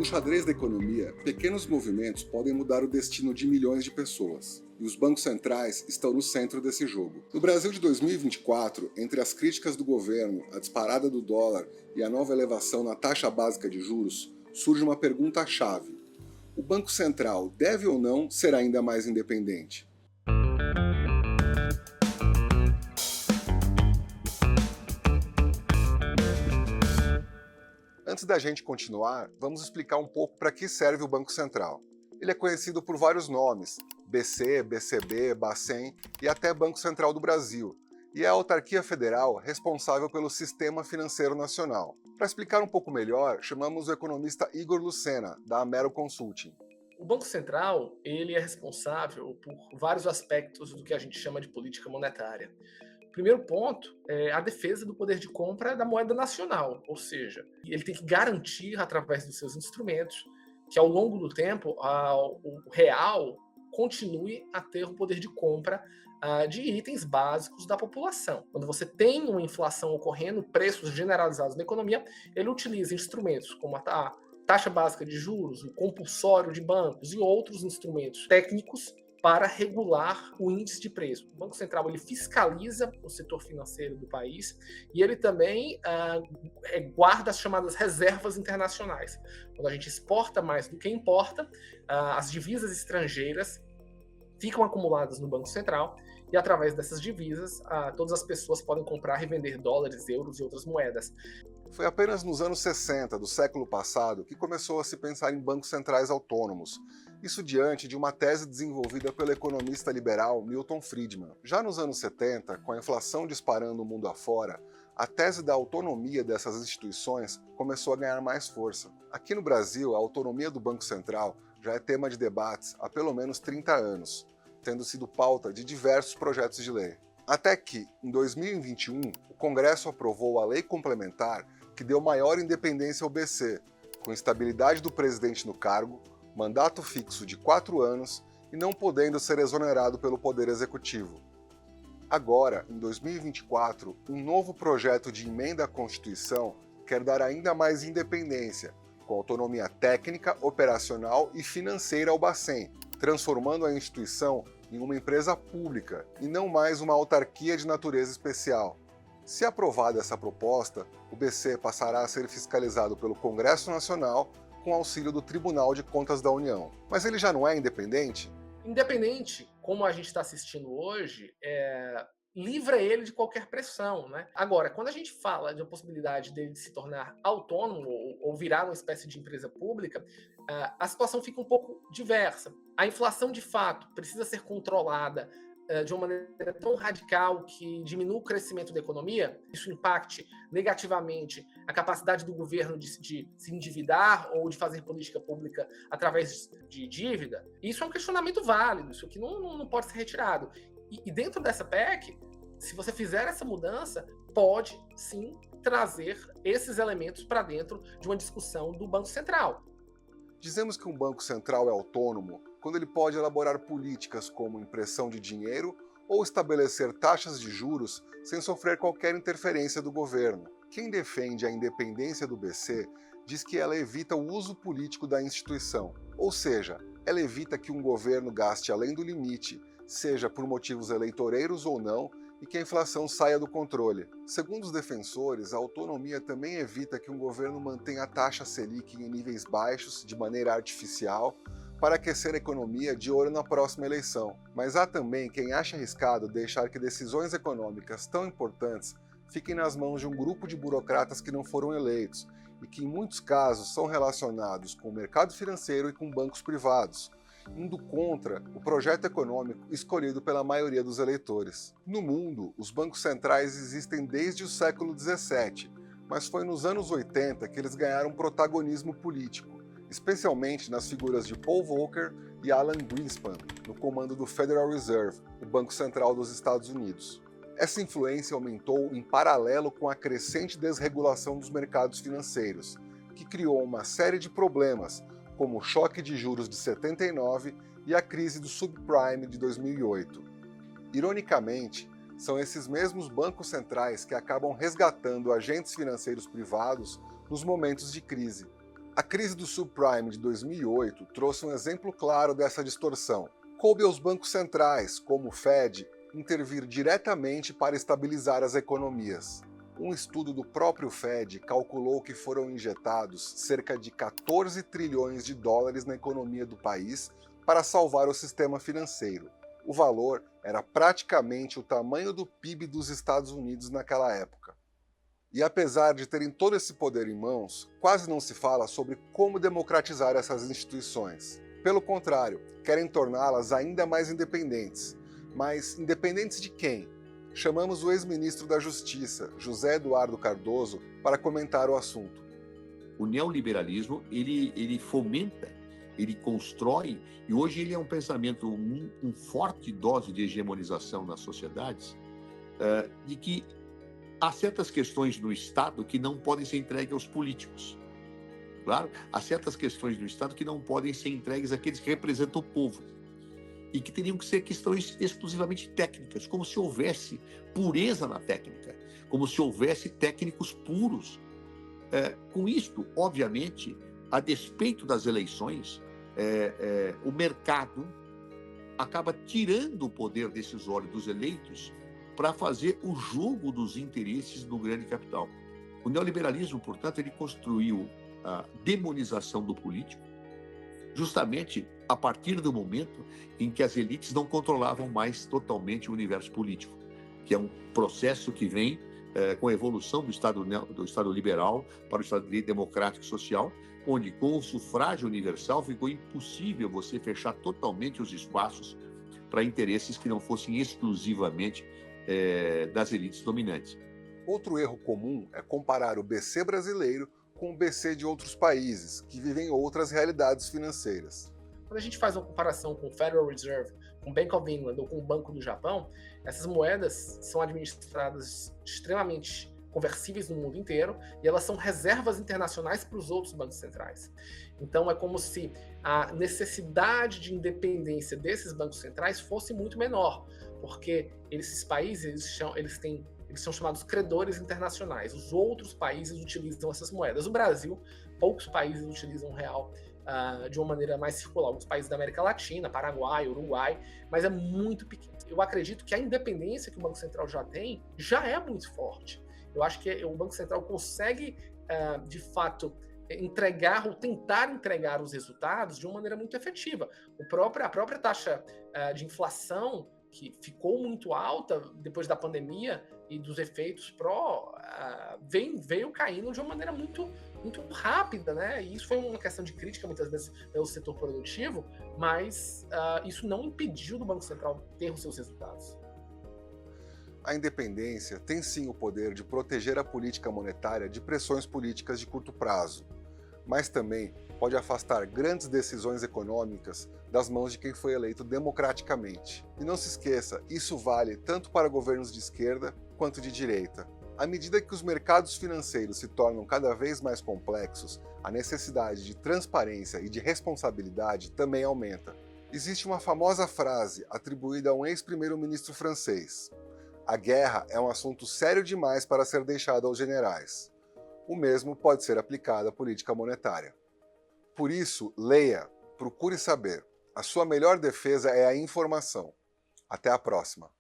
No xadrez da economia, pequenos movimentos podem mudar o destino de milhões de pessoas, e os bancos centrais estão no centro desse jogo. No Brasil de 2024, entre as críticas do governo, a disparada do dólar e a nova elevação na taxa básica de juros, surge uma pergunta-chave: o Banco Central deve ou não ser ainda mais independente? Antes da gente continuar, vamos explicar um pouco para que serve o Banco Central. Ele é conhecido por vários nomes: BC, BCB, Bacen e até Banco Central do Brasil, e é a autarquia federal responsável pelo sistema financeiro nacional. Para explicar um pouco melhor, chamamos o economista Igor Lucena, da Amero Consulting. O Banco Central, ele é responsável por vários aspectos do que a gente chama de política monetária. O primeiro ponto é a defesa do poder de compra da moeda nacional, ou seja, ele tem que garantir, através dos seus instrumentos, que ao longo do tempo o real continue a ter o poder de compra de itens básicos da população. Quando você tem uma inflação ocorrendo, preços generalizados na economia, ele utiliza instrumentos como a taxa básica de juros, o compulsório de bancos e outros instrumentos técnicos para regular o índice de preço. O Banco Central ele fiscaliza o setor financeiro do país e ele também guarda as chamadas reservas internacionais. Quando a gente exporta mais do que importa, as divisas estrangeiras ficam acumuladas no Banco Central e através dessas divisas todas as pessoas podem comprar e vender dólares, euros e outras moedas. Foi apenas nos anos 60 do século passado que começou a se pensar em bancos centrais autônomos, isso diante de uma tese desenvolvida pelo economista liberal Milton Friedman. Já nos anos 70, com a inflação disparando o mundo afora, a tese da autonomia dessas instituições começou a ganhar mais força. Aqui no Brasil, a autonomia do Banco Central já é tema de debates há pelo menos 30 anos, tendo sido pauta de diversos projetos de lei. Até que, em 2021, o Congresso aprovou a lei complementar que deu maior independência ao BC, com estabilidade do presidente no cargo, mandato fixo de 4 anos e não podendo ser exonerado pelo Poder Executivo. Agora, em 2024, um novo projeto de emenda à Constituição quer dar ainda mais independência, com autonomia técnica, operacional e financeira ao Bacen, transformando a instituição em uma empresa pública e não mais uma autarquia de natureza especial. Se aprovada essa proposta, o BC passará a ser fiscalizado pelo Congresso Nacional com auxílio do Tribunal de Contas da União. Mas ele já não é independente? Independente, como a gente está assistindo hoje, livra ele de qualquer pressão, né? Agora, quando a gente fala de uma possibilidade dele se tornar autônomo ou virar uma espécie de empresa pública, a situação fica um pouco diversa. A inflação, de fato, precisa ser controlada de uma maneira tão radical que diminua o crescimento da economia, isso impacte negativamente a capacidade do governo de se endividar ou de fazer política pública através de dívida, isso é um questionamento válido, isso aqui não pode ser retirado. E dentro dessa PEC, se você fizer essa mudança, pode sim trazer esses elementos para dentro de uma discussão do Banco Central. Dizemos que um banco central é autônomo quando ele pode elaborar políticas como impressão de dinheiro ou estabelecer taxas de juros sem sofrer qualquer interferência do governo. Quem defende a independência do BC diz que ela evita o uso político da instituição, ou seja, ela evita que um governo gaste além do limite, seja por motivos eleitoreiros ou não, e que a inflação saia do controle. Segundo os defensores, a autonomia também evita que um governo mantenha a taxa Selic em níveis baixos de maneira artificial para aquecer a economia de olho na próxima eleição. Mas há também quem acha arriscado deixar que decisões econômicas tão importantes fiquem nas mãos de um grupo de burocratas que não foram eleitos e que em muitos casos são relacionados com o mercado financeiro e com bancos privados, indo contra o projeto econômico escolhido pela maioria dos eleitores. No mundo, os bancos centrais existem desde o século XVII, mas foi nos anos 80 que eles ganharam protagonismo político, especialmente nas figuras de Paul Volcker e Alan Greenspan, no comando do Federal Reserve, o Banco Central dos Estados Unidos. Essa influência aumentou em paralelo com a crescente desregulação dos mercados financeiros, que criou uma série de problemas, como o choque de juros de 79 e a crise do subprime de 2008. Ironicamente, são esses mesmos bancos centrais que acabam resgatando agentes financeiros privados nos momentos de crise. A crise do subprime de 2008 trouxe um exemplo claro dessa distorção. Coube aos bancos centrais, como o Fed, intervir diretamente para estabilizar as economias. Um estudo do próprio Fed calculou que foram injetados cerca de 14 trilhões de dólares na economia do país para salvar o sistema financeiro. O valor era praticamente o tamanho do PIB dos Estados Unidos naquela época. E apesar de terem todo esse poder em mãos, quase não se fala sobre como democratizar essas instituições. Pelo contrário, querem torná-las ainda mais independentes. Mas independentes de quem? Chamamos o ex-ministro da Justiça, José Eduardo Cardoso, para comentar o assunto. O neoliberalismo, ele fomenta, ele constrói, e hoje ele é um pensamento, um forte dose de hegemonização nas sociedades, de que há certas questões no Estado que não podem ser entregues aos políticos. Claro, há certas questões no Estado que não podem ser entregues àqueles que representam o povo e que teriam que ser questões exclusivamente técnicas, como se houvesse pureza na técnica, como se houvesse técnicos puros. Com isto, obviamente, a despeito das eleições, o mercado acaba tirando o poder decisório dos eleitos para fazer o jogo dos interesses do grande capital. O neoliberalismo, portanto, ele construiu a demonização do político, justamente a partir do momento em que as elites não controlavam mais totalmente o universo político, que é um processo que vem com a evolução do Estado liberal para o Estado democrático social, onde com o sufrágio universal ficou impossível você fechar totalmente os espaços para interesses que não fossem exclusivamente das elites dominantes. Outro erro comum é comparar o BC brasileiro com o BC de outros países, que vivem outras realidades financeiras. Quando a gente faz uma comparação com o Federal Reserve, com o Bank of England ou com o Banco do Japão, essas moedas são administradas extremamente conversíveis no mundo inteiro e elas são reservas internacionais para os outros bancos centrais. Então é como se a necessidade de independência desses bancos centrais fosse muito menor, porque esses países eles são chamados credores internacionais. Os outros países utilizam essas moedas. O Brasil, poucos países utilizam o real de uma maneira mais circular. Alguns países da América Latina, Paraguai, Uruguai, mas é muito pequeno. Eu acredito que a independência que o Banco Central já tem já é muito forte. Eu acho que o Banco Central consegue, de fato, entregar ou tentar entregar os resultados de uma maneira muito efetiva. A própria taxa de inflação, que ficou muito alta depois da pandemia e dos efeitos veio caindo de uma maneira muito rápida, né? E isso foi uma questão de crítica muitas vezes pelo setor produtivo, mas isso não impediu do Banco Central ter os seus resultados. A independência tem sim o poder de proteger a política monetária de pressões políticas de curto prazo, mas também pode afastar grandes decisões econômicas das mãos de quem foi eleito democraticamente. E não se esqueça, isso vale tanto para governos de esquerda quanto de direita. À medida que os mercados financeiros se tornam cada vez mais complexos, a necessidade de transparência e de responsabilidade também aumenta. Existe uma famosa frase atribuída a um ex-primeiro-ministro francês: "A guerra é um assunto sério demais para ser deixado aos generais." O mesmo pode ser aplicado à política monetária. Por isso, leia, procure saber. A sua melhor defesa é a informação. Até a próxima!